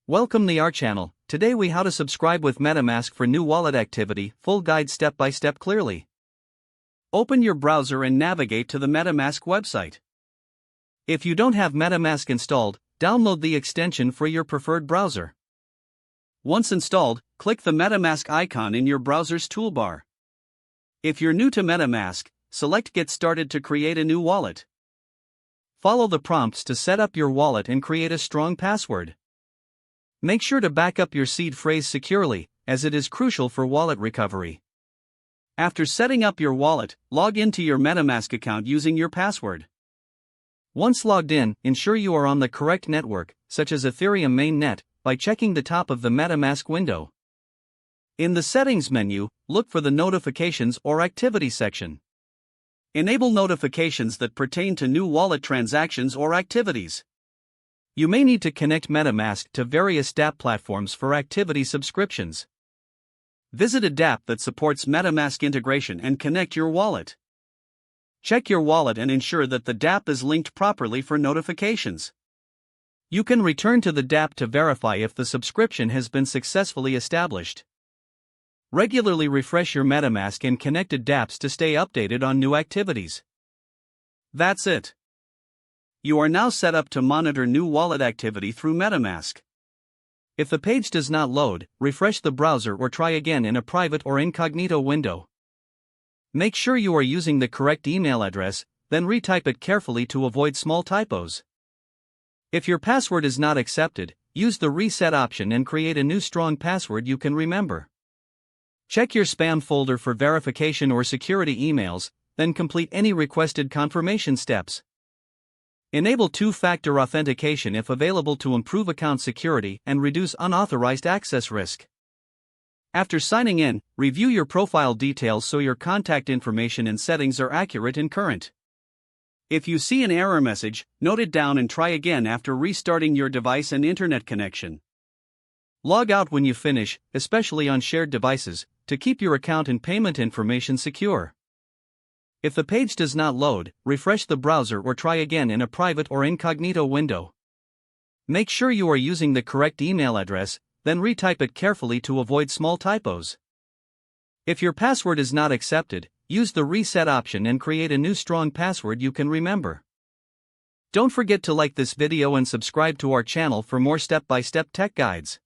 Welcome to our channel. Today we how to subscribe with MetaMask for new wallet activity, full guide step by step clearly. Open your browser and navigate to the MetaMask website. If you don't have MetaMask installed, download the extension for your preferred browser. Once installed, click the MetaMask icon in your browser's toolbar. If you're new to MetaMask, select Get Started to create a new wallet. Follow the prompts to set up your wallet and create a strong password. Make sure to back up your seed phrase securely, as it is crucial for wallet recovery. After setting up your wallet, log into your MetaMask account using your password. Once logged in, ensure you are on the correct network, such as Ethereum mainnet, by checking the top of the MetaMask window. In the Settings menu, look for the Notifications or Activity section. Enable notifications that pertain to new wallet transactions or activities. You may need to connect MetaMask to various dApp platforms for activity subscriptions. Visit a dApp that supports MetaMask integration and connect your wallet. Check your wallet and ensure that the dApp is linked properly for notifications. You can return to the dApp to verify if the subscription has been successfully established. Regularly refresh your MetaMask and connected dApps to stay updated on new activities. That's it. You are now set up to monitor new wallet activity through MetaMask. If the page does not load, refresh the browser or try again in a private or incognito window. Make sure you are using the correct email address, then retype it carefully to avoid small typos. If your password is not accepted, use the reset option and create a new strong password you can remember. Check your spam folder for verification or security emails, then complete any requested confirmation steps. Enable two-factor authentication if available to improve account security and reduce unauthorized access risk. After signing in, review your profile details so your contact information and settings are accurate and current. If you see an error message, note it down and try again after restarting your device and internet connection. Log out when you finish, especially on shared devices, to keep your account and payment information secure. If the page does not load, refresh the browser or try again in a private or incognito window. Make sure you are using the correct email address, then retype it carefully to avoid small typos. If your password is not accepted, use the reset option and create a new strong password you can remember. Don't forget to like this video and subscribe to our channel for more step-by-step tech guides.